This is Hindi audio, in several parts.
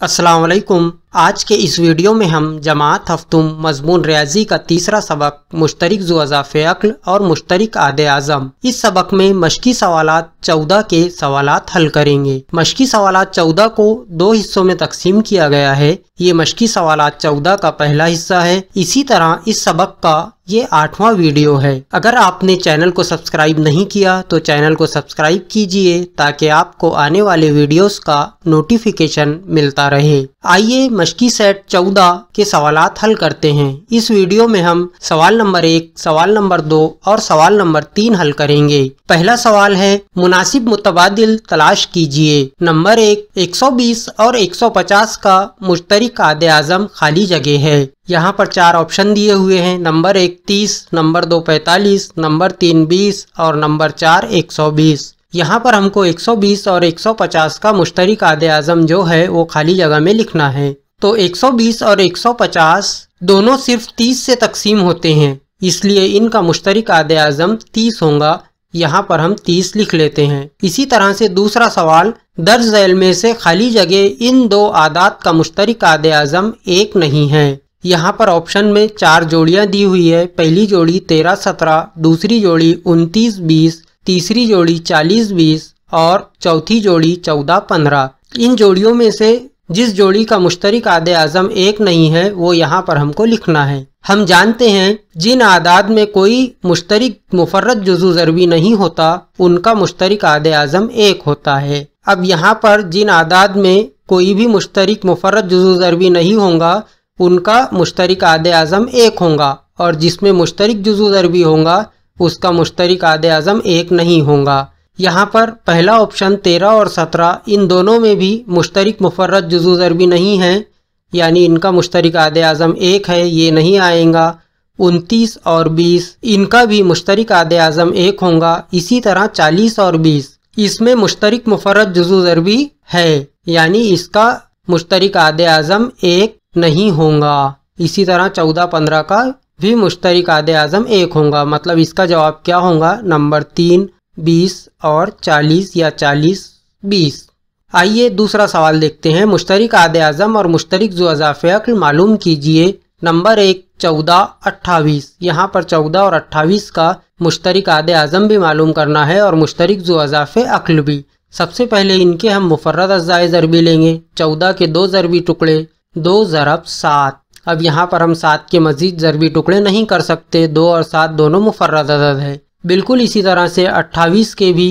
अस्सलाम वालेकुम। आज के इस वीडियो में हम जमात हफ्तुम मजमून रियाजी का तीसरा सबक मुश्तरिक ज़ु अज़ाफ़े अक्ल और मुश्तरिक आदे आज़म। इस सबक में मशकी सवालात 14 के सवालात हल करेंगे। मशकी सवालात 14 को दो हिस्सों में तकसीम किया गया है। ये मशकी सवालात 14 का पहला हिस्सा है। इसी तरह इस सबक का ये 8वां वीडियो है। अगर आपने चैनल को सब्सक्राइब नहीं किया तो चैनल को सब्सक्राइब कीजिए ताकि आपको आने वाले वीडियोस का नोटिफिकेशन मिलता रहे। आइए मशकी सेट 14 के सवालात हल करते हैं। इस वीडियो में हम सवाल नंबर 1, सवाल नंबर 2 और सवाल नंबर 3 हल करेंगे। पहला सवाल है, मुनासिब मुतबादिल तलाश कीजिए। नंबर 1, 120 और 150 का मुश्तरिक आदे आज़म खाली जगह है। यहाँ पर 4 ऑप्शन दिए हुए हैं। नंबर 1 30, नंबर 2 45, नंबर 3 20 और नंबर 4 120। यहाँ पर हमको 120 और 150 का मुश्तरिक आदे आज़म जो है वो खाली जगह में लिखना है। तो 120 और 150 दोनों सिर्फ 30 से तकसीम होते हैं, इसलिए इनका मुश्तरिक आदे आज़म 30 होगा। यहाँ पर हम 30 लिख लेते हैं। इसी तरह से दूसरा सवाल, दर्ज झैल में से खाली जगह इन दो आदाद का मुश्तरिक आदे आज़म 1 नहीं है। यहाँ पर ऑप्शन में 4 जोड़ियाँ दी हुई है। पहली जोड़ी 13 17, दूसरी जोड़ी 29 20, तीसरी जोड़ी 40 20 और चौथी जोड़ी 14 15। इन जोड़ियों में से जिस जोड़ी का मुश्तरिक आदे आज़म 1 नहीं है वो यहाँ पर हमको लिखना है। हम जानते हैं जिन आदाद में कोई मुश्तरिक मुफर्रद जुज़ू ज़रबी नहीं होता उनका मुश्तरिक आदे आज़म 1 होता है। अब यहाँ पर जिन आदाद में कोई भी मुश्तरिक मुफर्रद जुज़ू ज़रबी नहीं होगा उनका मुश्तरिक आदे आज़म 1 होगा, और जिसमें मुश्तरिक जुज़ू ज़रबी होगा उसका मुश्तरिक आदे आज़म 1 नहीं होगा। यहाँ पर पहला ऑप्शन 13 और 17 इन दोनों में भी मुश्तरिक मुफर्रद जुज़ू ज़रबी नहीं है, यानी इनका मुश्तरिक आदे आज़म 1 है, ये नहीं आएगा। 29 और 20 इनका भी मुश्तरिक आदे आज़म 1 होगा। इसी तरह 40 और 20 इसमें मुश्तरिक मुफर्रद जुज़ू ज़रबी है, यानी इसका मुश्तरिक आदे आज़म 1 नहीं होगा। इसी तरह 14 15 का भी मुश्तरिक आदे आज़म 1 होगा। मतलब इसका जवाब क्या होगा? नंबर 3 20 और 40 या 40 20। आइए दूसरा सवाल देखते हैं। मुश्तरिक आदे आज़म और मुश्तरिक ज़ु अज़ाफ़े अक्ल मालूम कीजिए। नंबर 1 14 28। यहाँ पर 14 और 28 का मुश्तरिक आदे आज़म भी मालूम करना है और मुश्तरिक ज़ु अज़ाफ़े अक्ल भी। सबसे पहले इनके हम मुफर्रद अज़्ज़ाए ज़रबी लेंगे। 14 के 2 ज़रबी टुकड़े 2 ज़रब 7। अब यहाँ पर हम 7 के मज़ीद ज़रबी टुकड़े नहीं कर सकते, 2 और 7 दोनों मुफर्रद अदद है। बिल्कुल इसी तरह से 28 के भी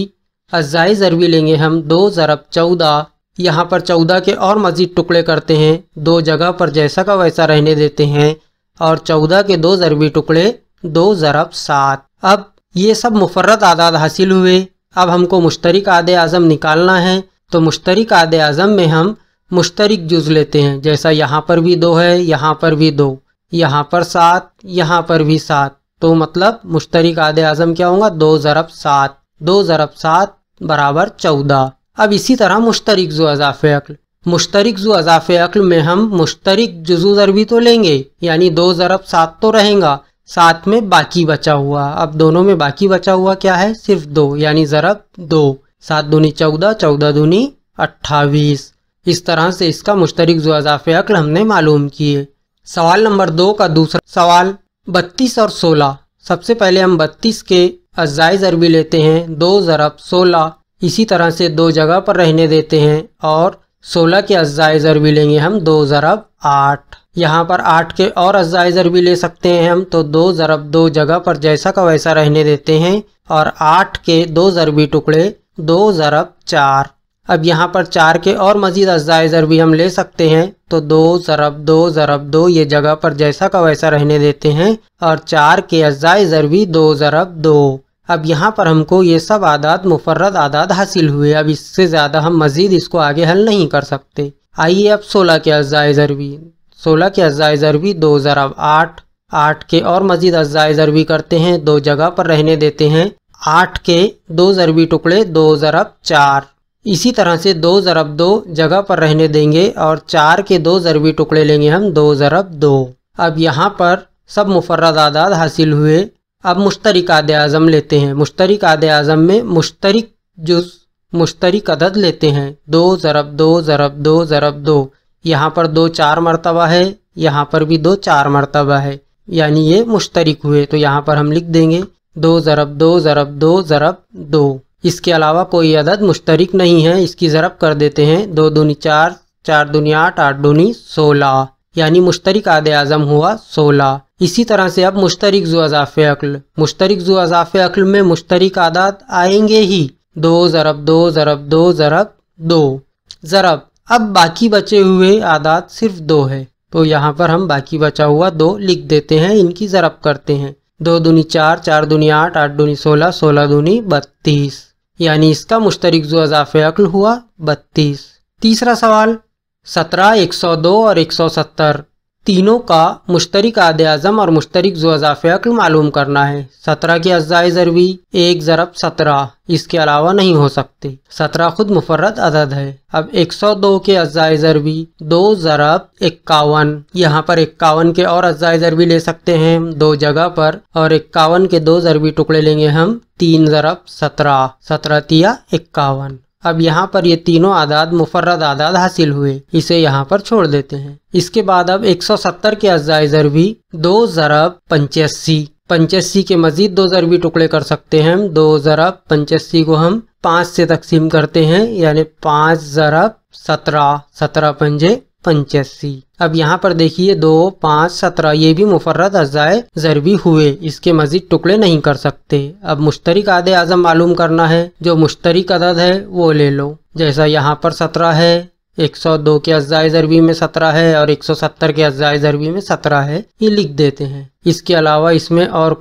अज़्ज़ाए ज़रबी लेंगे हम 2 ज़रब 14। यहाँ पर 14 के और मज़ीद टुकड़े करते हैं, 2 जगह पर जैसा का वैसा रहने देते हैं, और 14 के 2 ज़रबी टुकड़े 2 ज़रब 7। अब ये सब मुफर्रद आदाद हासिल हुए। अब हमको मुश्तरिक आदे आज़म निकालना है। तो मुश्तरिक आदे आज़म में हम मुश्तरिक जुज़ लेते हैं। जैसा यहाँ पर भी 2 है, यहाँ पर भी 2, यहाँ पर 7, यहाँ पर भी 7। तो मतलब मुश्तरिक आदे आज़म क्या होगा? 2 ज़रब 7। 2 ज़रब 7 बराबर 14। अब इसी तरह मुश्तरिक ज़ु अज़ाफ़े अक्ल। मुश्तरिक ज़ु अज़ाफ़े अक्ल में हम मुश्तरिक जुज़ू ज़रबी तो लेंगे, यानी 2 ज़रब 7 तो रहेगा, साथ में बाकी बचा हुआ। अब दोनों में बाकी बचा हुआ क्या है? सिर्फ 2, यानी ज़रब 2। 7 दूनी 14, 14 दूनी 28। इस तरह से इसका मुश्तरिक ज़ु अज़ाफ़े अक्ल हमने मालूम किए। सवाल नंबर 2 का दूसरा सवाल, 32 और 16। सबसे पहले हम 32 के अज़्ज़ाए ज़रबी लेते हैं 2 ज़रब 16। इसी तरह से 2 जगह पर रहने देते हैं, और 16 के अज़्ज़ाए ज़रबी लेंगे हम 2 ज़रब 8। यहाँ पर 8 के और अज़्ज़ाए ज़रबी ले सकते हैं हम, तो 2 ज़रब 2 जगह पर जैसा का वैसा रहने देते हैं, और 8 के 2 ज़रबी टुकड़े 2 ज़रब 4। अब यहाँ पर 4 के और मज़ीद अज़्ज़ाए ज़रबी हम ले सकते हैं, तो 2 ज़रब 2 ज़रब 2 ये जगह पर जैसा का वैसा रहने देते हैं, और 4 के अज़्ज़ाए ज़रबी 2 ज़रब 2। अब यहाँ पर हमको ये सब आदाद मुफर्रद आदाद हासिल हुए। अब इससे ज़्यादा हम मज़ीद इसको आगे हल नहीं कर सकते। आइए अब 16 के अज़्ज़ाए ज़रबी। 16 के अज़्ज़ाए ज़रबी 2 ज़रब 8। 8 के और मज़ीद अज़्ज़ाए ज़रबी करते हैं, 2 जगह पर रहने देते हैं, 8 के 2 ज़रबी टुकड़े 2 ज़रब 4। इसी तरह से 2 ज़रब 2 जगह पर रहने देंगे, और 4 के 2 ज़रबी टुकड़े लेंगे हम 2 ज़रब 2। अब यहाँ पर सब मुफर्रद आदाद हासिल हुए। अब मुश्तरिक आदे आज़म लेते हैं। मुश्तरिक आदे आज़म में मुश्तरिक जुज़ मुश्तरिक अदद लेते हैं 2 ज़रब 2 ज़रब 2 ज़रब 2। यहाँ पर 2 4 मरतबा है, यहाँ पर भी 2 4 मरतबा है, यानी ये मुश्तरिक हुए। तो यहाँ पर हम लिख देंगे 2 ज़रब 2 ज़रब 2 ज़रब 2। इसके अलावा कोई अदद मुश्तरिक नहीं है, इसकी ज़रब कर देते हैं। 2 दूनी 4, 4 दूनी 8, 8 दूनी 16, यानी मुश्तरिक आदे आज़म हुआ 16। इसी तरह से अब मुश्तरिक ज़ु अज़ाफ़े अक्ल, मुश्तरिक ज़ु अज़ाफ़े अक्ल में मुश्तरिक आदाद आएंगे ही 2 ज़रब 2 ज़रब 2 ज़रब 2 ज़रब। अब बाकी बचे हुए आदाद सिर्फ 2 है, तो यहाँ पर हम बाकी बचा हुआ 2 लिख देते हैं, इनकी ज़रब करते हैं। 2 दूनी 4, 4 दूनी 8, 8 दूनी 16, 16 दूनी 32, यानी इसका मुश्तरिक ज़ु अज़ाफ़े अक्ल हुआ 32। तीसरा सवाल 17, 102 और 170 तीनों का मुश्तरिक आदे आज़म और मुश्तरिक ज़ु अज़ाफ़े अक्ल मालूम करना है। 17 के अज़्ज़ाए ज़रबी 1 ज़रब 17, इसके अलावा नहीं हो सकते। 17 खुद मुफर्रद अदद है। अब 102 के अज़्ज़ाए ज़रबी 2 ज़रब 51, यहाँ पर 51 के और अज़्ज़ाए ज़रबी ले सकते हैं 2 जगह पर, और 51 के 2 ज़रबी टुकड़े लेंगे हम 3 ज़रब 17, 17 तिया 51। अब यहाँ पर ये तीनों आदाद मुफर्रद आदाद हासिल हुए, इसे यहाँ पर छोड़ देते हैं। इसके बाद अब 170 के अज़्ज़ाए ज़रबी 2 ज़रब 85, 85 के मजीद 2 ज़रबी टुकड़े कर सकते हैं। 2 ज़रब 85 को हम 5 से तकसीम करते हैं, यानी 5 ज़रब 17, 17 पंजे 85। अब यहाँ पर देखिए 2 5 17 ये भी मुफर्रद अज़्ज़ाए ज़रबी हुए, इसके मजीद टुकड़े नहीं कर सकते। अब मुश्तरिक आदे आज़म मालूम करना है, जो मुश्तरिक अदद है वो ले लो। जैसा यहाँ पर 17 है, 102 के अज़्ज़ाए ज़रबी में 17 है और 170 के अज़्ज़ाए ज़रबी में 17 है, ये लिख देते हैं। इसके अलावा इसमें और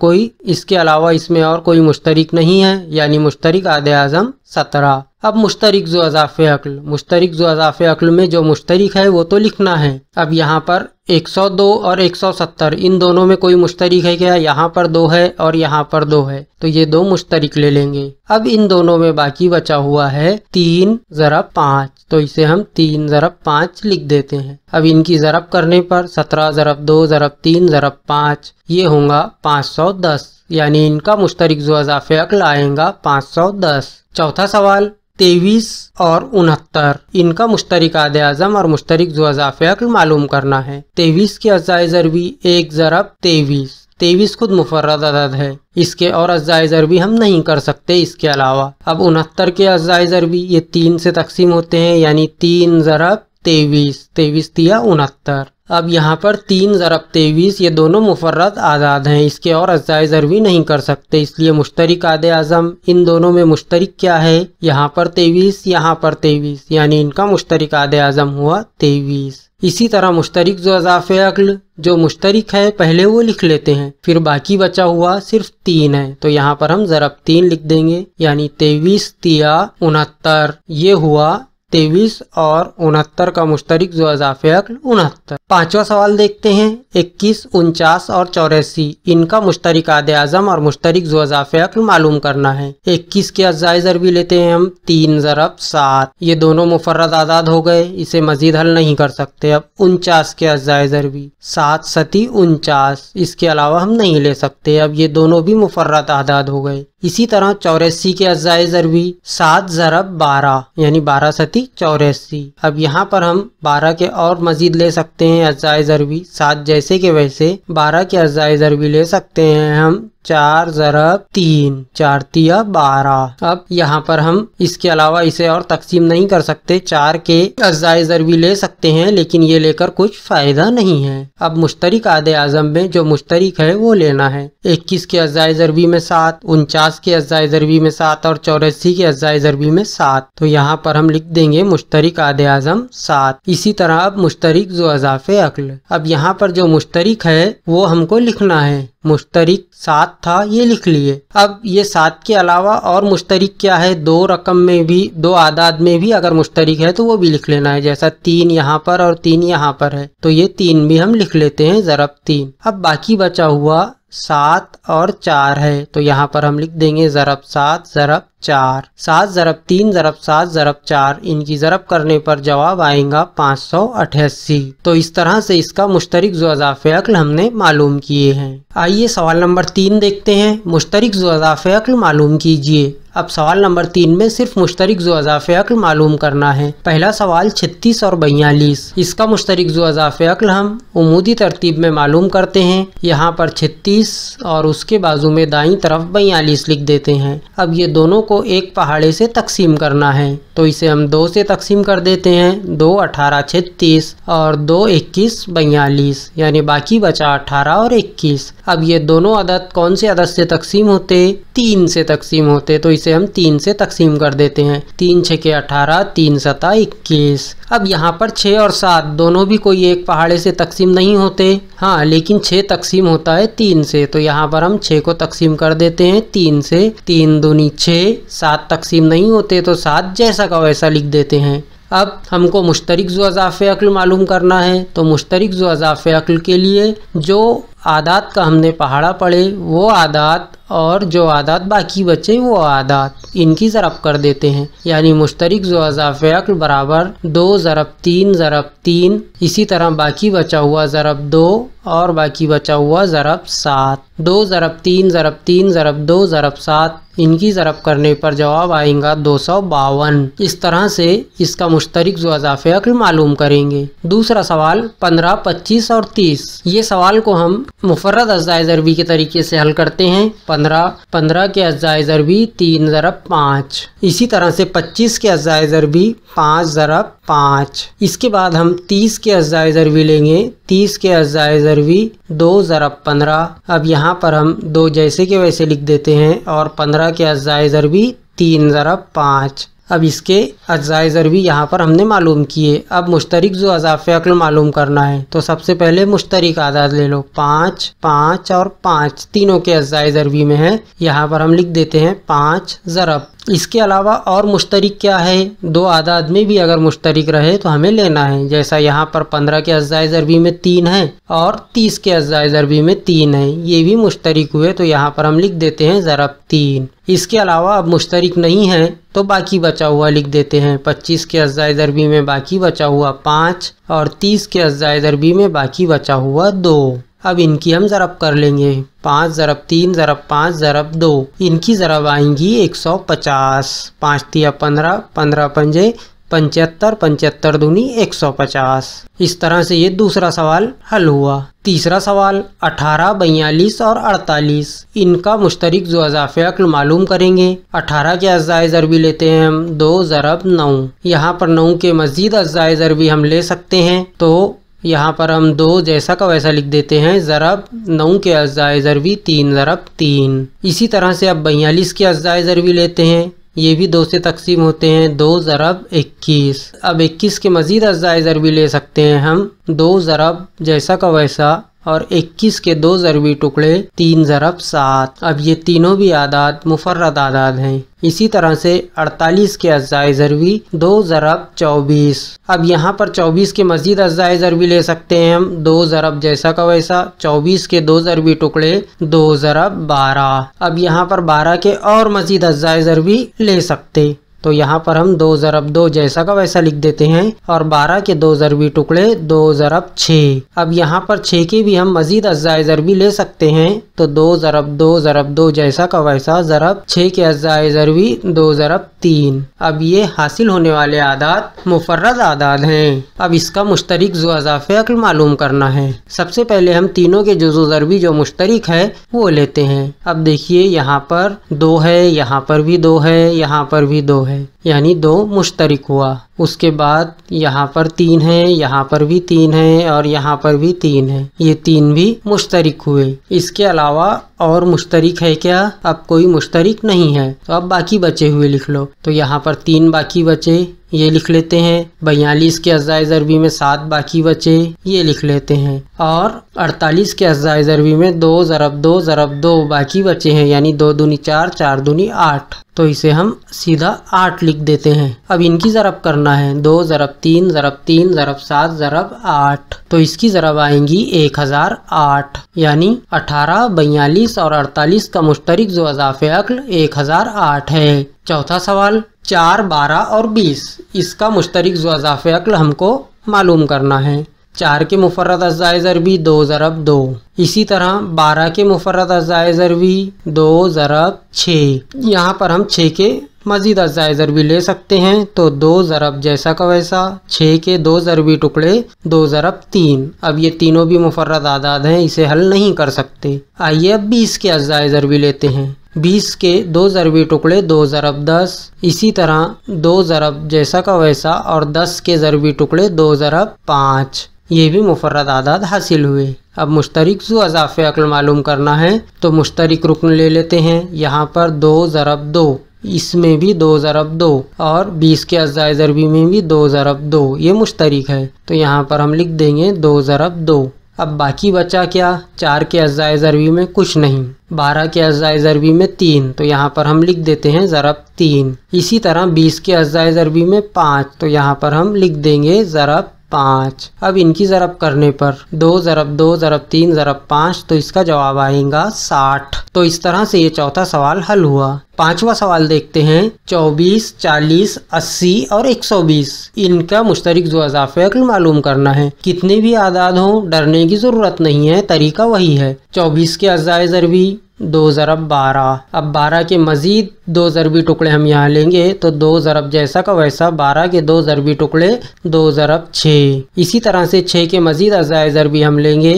कोई मुश्तरिक नहीं है, यानी मुश्तरिक आदे आज़म 17। अब मुश्तरिक ज़ु अज़ाफ़े अक्ल, मुश्तरिक ज़ु अज़ाफ़े अक्ल में जो मुश्तरिक है वो तो लिखना है। अब यहाँ पर 102 और 170 इन दोनों में कोई मुश्तरिक है क्या? यहाँ पर 2 है और यहाँ पर 2 है, तो ये 2 मुश्तरिक ले लेंगे। अब इन दोनों में बाकी बचा हुआ है 3 ज़रब 5, तो इसे हम 3 ज़रब 5 लिख देते हैं। अब इनकी ज़रब करने पर 17 ज़रब 2 ज़रब 3 ज़रब 5 ये होगा 510, यानी इनका मुश्तरिक ज़ु अज़ाफ़े अक्ल आएगा 510। चौथा सवाल 23 और 69 इनका मुश्तरिक आदे आज़म और मुश्तरिक ज़ु अज़ाफ़े अक्ल मालूम करना है। 23 के अज़्ज़ाए ज़रबी 1 ज़रब 23, 23 खुद मुफर्रद अदद है, इसके और अज़्ज़ाए ज़रबी हम नहीं कर सकते इसके अलावा। अब 69 के अज़्ज़ाए ज़रबी ये 3 से तकसीम होते हैं, यानी 3 ज़रब 23, 23 तिया 69। अब यहाँ पर 3 ज़रब 23 ये दोनों मुफर्रद आदाद हैं, इसके और अज़्ज़ाए ज़रबी नहीं कर सकते, इसलिए मुश्तरिक आदे आज़म इन दोनों में मुश्तरिक क्या है? यहाँ पर 23, यहाँ पर 23, यानी इनका मुश्तरिक आदे आज़म हुआ 23। इसी तरह मुश्तरिक ज़ु अज़ाफ़े अक्ल जो मुश्तरिक है पहले वो लिख लेते हैं, फिर बाकी बचा हुआ सिर्फ 3 है, तो यहाँ पर हम ज़रब 3 लिख देंगे, यानी 23 तिया 69 ये हुआ 23 और 69 का मुश्तरिक ज़ु अज़ाफ़े अक्ल 69। पांचवा सवाल देखते हैं 21, 49 और 84 इनका मुश्तरिक आदे आज़म और मुश्तरिक ज़ु अज़ाफ़े अक्ल मालूम करना है। 21 के अज़्ज़ाए ज़रबी लेते हैं हम 3 ज़रब 7, ये दोनों मुफर्रद आदाद हो गए, इसे मजीद हल नहीं कर सकते। अब 49 के अज़्ज़ाए ज़रबी 7 सती 49, इसके अलावा हम नहीं ले सकते, अब ये दोनों भी मुफर्रद आदाद हो गए। इसी तरह 84 के अज़्ज़ाए ज़रबी 7 ज़रब 12, यानी 12 सती 84। अब यहाँ पर हम 12 के और मजीद ले सकते हैं अज़्ज़ाए ज़रबी, 7 जैसे के वैसे 12 के अज़्ज़ाए ज़रबी ले सकते हैं हम 4 ज़रब 3, 4 तिया 12। अब यहाँ पर हम इसके अलावा इसे और तकसीम नहीं कर सकते, 4 के अज़्ज़ाए ज़रबी ले सकते हैं, लेकिन ये लेकर कुछ फ़ायदा नहीं है। अब मुश्तरिक आदे आज़म में जो मुश्तरिक है वो लेना है। 21 के अज़्ज़ाए ज़रबी में 7, 49 के अज़्ज़ाए ज़रबी में 7 और 84 के अज़्ज़ाए ज़रबी में 7, तो यहाँ पर हम लिख देंगे मुश्तरिक आदे आज़म 7। इसी तरह अब मुश्तरिक ज़ु अज़ाफ़े अक्ल, अब यहाँ पर जो मुश्तरिक है वो हमको लिखना है। मुश्तरिक 7 था, ये लिख लिए। अब ये 7 के अलावा और मुश्तरिक क्या है? 2 रकम में भी, 2 आदाद में भी अगर मुश्तरिक है तो वो भी लिख लेना है, जैसा 3 यहाँ पर और 3 यहाँ पर है, तो ये 3 भी हम लिख लेते हैं ज़रब 3। अब बाकी बचा हुआ 7 और 4 है, तो यहाँ पर हम लिख देंगे ज़रब 7 ज़रब 4, 7 ज़रब 3 ज़रब 7 ज़रब 4, इनकी ज़रब करने पर जवाब आएगा 588। तो इस तरह से इसका मुश्तरिक ज़ु अज़ाफ़े अक्ल हमने मालूम किए हैं। आइए सवाल नंबर 3 देखते हैं। मुश्तरिक ज़ु अज़ाफ़े अक्ल मालूम कीजिए। अब सवाल नंबर 3 में सिर्फ मुश्तरिक ज़ो अज़ाफ़े अक्ल मालूम करना है। पहला सवाल 36 और 42, इसका मुश्तरिक ज़ो अज़ाफ़े अक्ल हम उमूदी तरतीब में मालूम करते हैं। यहाँ पर 36 और उसके बाजू में दाईं तरफ 42 लिख देते हैं। अब ये दोनों को एक पहाड़े से तकसीम करना है, तो इसे हम 2 से तकसीम कर देते हैं। 2 18 36 और 2 21 42, यानी बाकी बचा 18 और 21। अब ये दोनों अदद कौन से अदद से तकसीम होते? 3 से तकसीम होते, तो इसे हम 3 से तकसीम कर देते हैं। 3 6 के 18, 3 7 21। अब यहाँ पर 6 और 7 दोनों भी कोई एक पहाड़े से तकसीम नहीं होते, हाँ, लेकिन 6 तकसीम होता है 3 से, तो यहाँ पर हम 6 को तकसीम कर देते हैं 3 से। 3 दूनी 6, 7 तकसीम नहीं होते, तो 7 जैसा का वैसा लिख देते हैं। अब हमको मुश्तरिक ज़ो अज़ाफ़े अक्ल मालूम करना है, तो मुश्तरिक ज़ो अज़ाफ़े अक्ल के लिए जो आदात का हमने पहाड़ा पढ़े वो आदात और जो आदात बाकी बचे वो आदात, इनकी ज़रब कर देते हैं। यानी मुश्तरिक ज़ो अज़ाफ़े अक्ल बराबर 2 ज़रब 3 ज़रब 3, इसी तरह बाकी बचा हुआ ज़रब 2 और बाकी बचा हुआ ज़रब 7। 2 ज़रब 3 ज़रब 3 ज़रब 2 ज़रब 7, इनकी ज़रब करने पर जवाब आएगा 252। इस तरह से इसका मुश्तरिक ज़ो अज़ाफ़े अक्ल मालूम करेंगे। दूसरा सवाल 15, 25 और 30, ये सवाल को हम मुफर्रद अज़्ज़ाए ज़रबी के तरीके से हल करते हैं। 15 के अज़्ज़ाए ज़रबी 3 ज़रब 5, इसी तरह से 25 के अज़्ज़ाए ज़रबी 5 ज़रब 5। इसके बाद हम 30 के अज़्ज़ाए ज़रबी लेंगे। 30 के अज़्ज़ाए ज़रबी 2 ज़रब 15। अब यहाँ पर हम 2 जैसे के वैसे लिख देते हैं और 15 के अज़्ज़ाए ज़रबी 3 ज़रब 5। अब इसके अज़्ज़ाए ज़रबी यहाँ पर हमने मालूम किए। अब मुश्तरिक ज़ो अज़ाफ़े अक्ल मालूम करना है, तो सबसे पहले मुश्तरिक आदाद ले लो। 5 5 और 5 तीनों के अज़्ज़ाए ज़रबी में है, यहाँ पर हम लिख देते हैं 5 ज़रब। इसके अलावा और मुश्तरिक क्या है? 2 आदाद में भी अगर मुश्तरिक रहे तो हमें लेना है। जैसा यहाँ पर 15 के अज़्ज़ाए ज़रबी में 3 है और 30 के अज़्ज़ाए ज़रबी में 3 है, ये भी मुश्तरिक हुए, तो यहाँ पर हम लिख देते हैं ज़रब 3। इसके अलावा अब मुश्तरिक नहीं है तो बाकी बचा हुआ लिख देते हैं। 25 के अज़्ज़ाए ज़रबी में बाकी बचा हुआ 5 और 30 के अज़्ज़ाए ज़रबी में बाकी बचा हुआ 2। अब इनकी हम ज़रब कर लेंगे। 5 ज़रब 3 ज़रब 5 ज़रब 2, इनकी ज़रब आएंगी 150। 5 तिया 15, 15 पंजे 75, 75 दूनी 150। इस तरह से ये दूसरा सवाल हल हुआ। तीसरा सवाल 18, 42 और 48, इनका मुश्तरिक ज़ो अज़ाफ़े अक्ल मालूम करेंगे। 18 के अज़्ज़ाए ज़रबी लेते हैं हम 2 ज़रब 9। यहाँ पर 9 के मज़ीद अज़्ज़ाए ज़रबी हम ले सकते हैं, तो यहाँ पर हम 2 जैसा का वैसा लिख देते हैं। ज़रब 9 के अज़्ज़ाए ज़रबी 3 ज़रब 3। इसी तरह से अब 42 के अज़्ज़ाए ज़रबी लेते हैं, ये भी 2 से तकसीम होते हैं। 2 ज़रब 21। अब 21 के मज़ीद अज़्ज़ाए ज़रबी ले सकते हैं हम 2 ज़रब जैसा का वैसा और 21 के 2 ज़रबी टुकड़े 3 ज़रब 7। अब ये तीनों भी आदाद मुफर्रद आदाद हैं। इसी तरह से 48 के अज़्ज़ाए ज़रबी 2 ज़रब 24। अब यहाँ पर 24 के मज़ीद अज़्ज़ाए ज़रबी ले सकते हैं हम 2 ज़रब जैसा का वैसा। 24 के 2 ज़रबी टुकड़े 2 ज़रब 12। अब यहाँ पर 12 के और मज़ीद अज़्ज़ाए ज़रबी ले सकते, तो यहाँ पर हम 2 ज़रब 2 जैसा का वैसा लिख देते हैं और 12 के 2 ज़रबी टुकड़े 2 ज़रब 6। अब यहाँ पर 6 के भी हम मज़ीद अज़्ज़ाए ज़रबी ले सकते हैं, तो 2 ज़रब 2 ज़रब 2 जैसा का वैसा ज़रब 6 के अज़्ज़ाए ज़रबी 2 ज़रब 3। अब ये हासिल होने वाले आदाद मुफर्रद आदाद हैं। अब इसका मुश्तरिक ज़ो अज़ाफ़े अक्ल मालूम करना है। सबसे पहले हम तीनों के जुज़ो ज़रबी जो मुश्तरिक है वो लेते हैं। अब देखिए यहाँ पर 2 है, यहाँ पर भी 2 है, यहाँ पर भी 2 है, यानी 2 मुश्तरिक हुआ। उसके बाद यहाँ पर 3 है, यहाँ पर भी 3 है और यहाँ पर भी 3 है, ये 3 भी मुश्तरिक हुए। इसके अलावा और मुश्तरिक है क्या? अब कोई मुश्तरिक नहीं है, तो अब बाकी बचे हुए लिख लो। तो यहाँ पर 3 बाकी बचे, ये लिख लेते हैं। 42 के अज़्ज़ाए ज़रबी में 7 बाकी बचे, ये लिख लेते हैं। और 48 के अज़्ज़ाए ज़रबी में 2 ज़रब 2 ज़रब 2 बाकी बचे हैं, यानी 2 दूनी 4 4 दूनी 8, तो इसे हम सीधा 8 लिख देते हैं। अब इनकी ज़रब करना है। 2 ज़रब 3 ज़रब 3 ज़रब 7 ज़रब 8, तो इसकी ज़रब आएंगी 1008, यानी 18, 42 और 48 का मुश्तरिक ज़ो अज़ाफ़े अक्ल 1008 है। चौथा सवाल 4, 12 और 20, इसका मुश्तरिक ज़ो अज़ाफ़े अक्ल हमको मालूम करना है। 4 के मुफर्रद अज़्ज़ाए ज़रबी 2 ज़रब 2। इसी तरह 12 के मुफर्रद अज़्ज़ाए ज़रबी 2 ज़रब 6। यहाँ पर हम 6 के मज़ीद अज़्ज़ाए ज़रबी ले सकते हैं, तो 2 ज़रब जैसा का वैसा, 6 के 2 ज़रबी टुकड़े 2 ज़रब 3। अब ये तीनों भी मुफर्रद आदाद हैं, इसे हल नहीं कर सकते। आइए अब 20 के अज़्ज़ाए ज़रबी लेते हैं। 20 के 2 ज़रबी टुकड़े 2 ज़रब 10। इसी तरह 2 ज़रब जैसा का वैसा और 10 के ज़रबी टुकड़े 2 ज़रब 5। ये भी मुफर्रद आदाद हासिल हुए। अब मुश्तरिक ज़ू अज़ाफ़े अक्ल मालूम करना है, तो मुश्तरिक रुकन ले लेते हैं। यहाँ पर 2 ज़रब 2, इसमें भी 2 ज़रब 2 और 20 के अज़्ज़ाए ज़रबी में भी 2 ज़रब 2, ये मुश्तरिक है, तो यहाँ पर हम लिख देंगे 2 ज़रब 2। अब बाकी बचा क्या? 4 के अज़्ज़ाए ज़रबी में कुछ नहीं, 12 के अज़्ज़ाए ज़रबी में 3, तो यहाँ पर हम लिख देते हैं ज़रब 3। इसी तरह 20 के अज़्ज़ाए ज़रबी में 5, तो यहाँ पर हम लिख देंगे ज़रब 5। अब इनकी ज़रब करने पर 2 ज़रब 2 ज़रब 3 ज़रब 5, तो इसका जवाब आएगा 60। तो इस तरह से ये चौथा सवाल हल हुआ। पांचवा सवाल देखते हैं। 24, 40, 80 और 120, इनका मुश्तरिक ज़ू अज़ाफ़े अक्ल मालूम करना है। कितने भी आदाद हों, डरने की ज़रूरत नहीं है, तरीका वही है। 24 के अज़्ज़ाए ज़रबी 2 ज़रब 12। अब 12 के मज़ीद 2 ज़रबी टुकड़े हम यहाँ लेंगे, तो 2 ज़रब जैसा का वैसा, 12 के 2 ज़रबी टुकड़े 2 ज़रब 6। इसी तरह से 6 के मज़ीद अज़्ज़ाए ज़रबी हम लेंगे,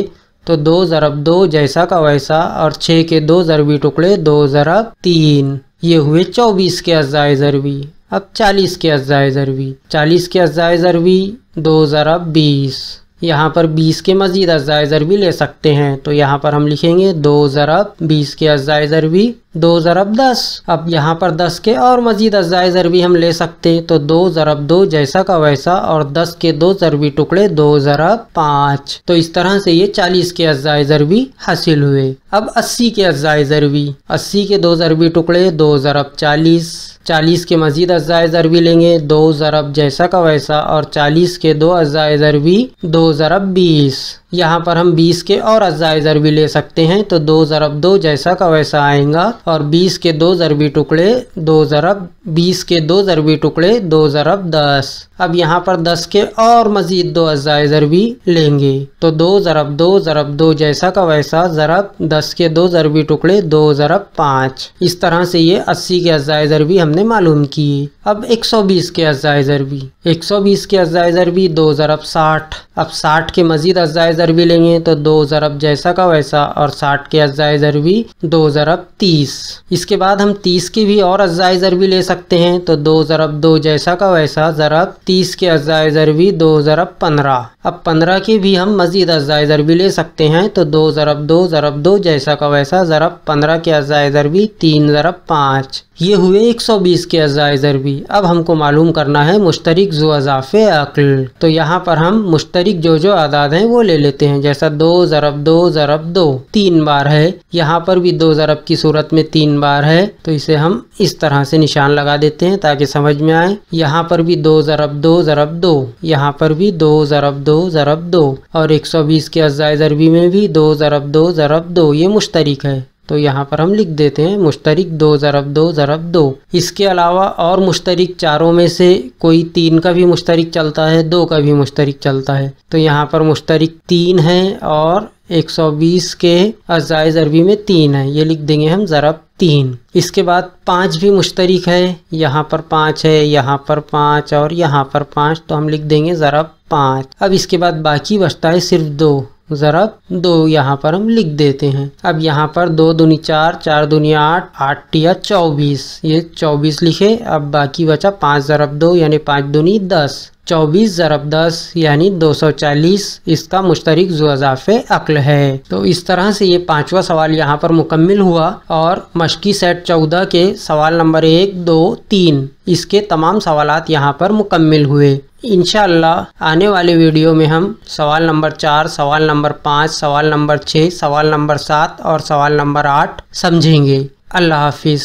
तो 2 ज़रब 2 जैसा का वैसा और 6 के 2 ज़रबी टुकड़े 2 ज़रब 3। ये हुए 24 के अज़्ज़ाए ज़रबी। अब 40 के अज़्ज़ाए ज़रबी। 40 के अज़्ज़ाए ज़रबी 2 ज़रब 20। यहाँ पर 20 के मज़ीद अज़्ज़ाए ज़रबी ले सकते हैं, तो यहाँ पर हम लिखेंगे 2 ज़रब 20 के अज़्ज़ाए ज़रबी 2 ज़रब 10। अब यहाँ पर 10 के और मज़ीद अज़्ज़ाए ज़रबी हम ले सकते, तो 2 ज़रब 2 जैसा का वैसा और 10 के 2 ज़रबी टुकड़े 2 ज़रब 5। तो इस तरह से ये 40 के अज़्ज़ाए ज़रबी हासिल हुए। अब 80 के अज़्ज़ाए ज़रबी। 80 के 2 ज़रबी टुकड़े 2 ज़रब 40। 40 के मज़ीद अज़्ज़ाए ज़रबी लेंगे, 2 ज़रब जैसा का वैसा और 40 के 2 अज़्ज़ाए ज़रबी 2 ज़रब 20। यहाँ पर हम 20 के और अज़्ज़ाए ज़रबी ले सकते हैं, तो 2 ज़रब 2 जैसा का वैसा आएगा और 20 के 2 ज़रबी टुकड़े 2 ज़रब 20 के 2 ज़रबी टुकड़े 2 ज़रब 10। अब यहाँ पर 10 के और मज़ीद 2 अज़्ज़ाए ज़रबी लेंगे, तो 2 ज़रब 2 ज़रब 2 जैसा का वैसा ज़रब 10 के 2 ज़रबी टुकड़े 2 ज़रब 5। इस तरह से ये 80 के अज़्ज़ाए ज़रबी हमने मालूम किए। अब 120 के अज़्ज़ाए ज़रबी। 120 के अज़्ज़ाए ज़रबी 2 ज़रब 60। अब 60 के मज़ीद अज़्ज़ाए ज़रबी लेंगे, तो 2 ज़रब जैसा का वैसा और 60 के अज़्ज़ाए ज़रबी 2 ज़रब 30। इसके बाद हम 30 के भी और अज़्ज़ाए ज़रबी ले सकते हैं, तो 2 ज़रब 2 जैसा का वैसा ज़रब 30 के अज़्ज़ाए ज़रबी 2 ज़रब 15। अब 15 के भी हम मज़ीद अज़्ज़ाए ज़रबी ले सकते हैं, तो 2 ज़रब 2 ज़रब 2 जैसा का वैसा ज़रब 15 के अज़्ज़ाए ज़रबी 3 ज़रब 5। ये हुए 120 के अज़्ज़ाए ज़रबी। अब हमको मालूम करना है मुश्तरिक ज़ू अज़ाफ़े अक्ल। तो यहाँ पर हम मुश्तरिक जो आदाद हैं वो ले लेते हैं, जैसा 2 ज़रब 2 ज़रब 2 3 बार है, यहाँ पर भी 2 ज़रब की सूरत में 3 बार है, तो इसे हम इस तरह से निशान लगा देते हैं ताकि समझ में आए। यहाँ पर भी 2 ज़रब 2 ज़रब 2, यहाँ पर भी 2 ज़रब 2 ज़रब 2 और 120 के अज़्ज़ाए ज़रबी में भी 2 ज़रब 2 ज़रब 2, ये मुश्तरिक है, तो यहाँ पर हम लिख देते हैं मुश्तरिक 2 ज़रब 2 ज़रब 2। इसके अलावा और मुश्तरिक चारों में से कोई 3 का भी मुश्तरिक चलता है, 2 का भी मुश्तरिक चलता है, तो यहाँ पर मुश्तरिक 3 है और 120 के अज़्ज़ाए ज़रबी में 3 है, ये लिख देंगे हम ज़रब 3। इसके बाद 5 भी मुश्तरिक है, यहाँ पर 5 है, यहाँ पर 5 और यहाँ पर 5, तो हम लिख देंगे ज़रब 5। अब इसके बाद बाकी बचता है सिर्फ 2 ज़रब 2, यहाँ पर हम लिख देते हैं। अब यहाँ पर 2 दूनी 4, 4 दूनी 8, 8 टिया 24, ये 24 लिखे। अब बाकी बचा 5 ज़रब 2 यानी 5 दूनी 10, 24 ज़रब 10 यानी 240 इसका मुश्तरिक ज़ू अज़ाफ़े अक्ल है। तो इस तरह से ये 5वां सवाल यहाँ पर मुकम्मिल हुआ और मश्की सेट 14 के सवाल नंबर 1, 2, 3 इसके तमाम सवालात यहाँ पर मुकम्मिल हुए। इंशाअल्लाह आने वाले वीडियो में हम सवाल नंबर 4, सवाल नंबर 5, सवाल नंबर 6, सवाल नंबर 7 और सवाल नंबर 8 समझेंगे। अल्लाह हाफिज़।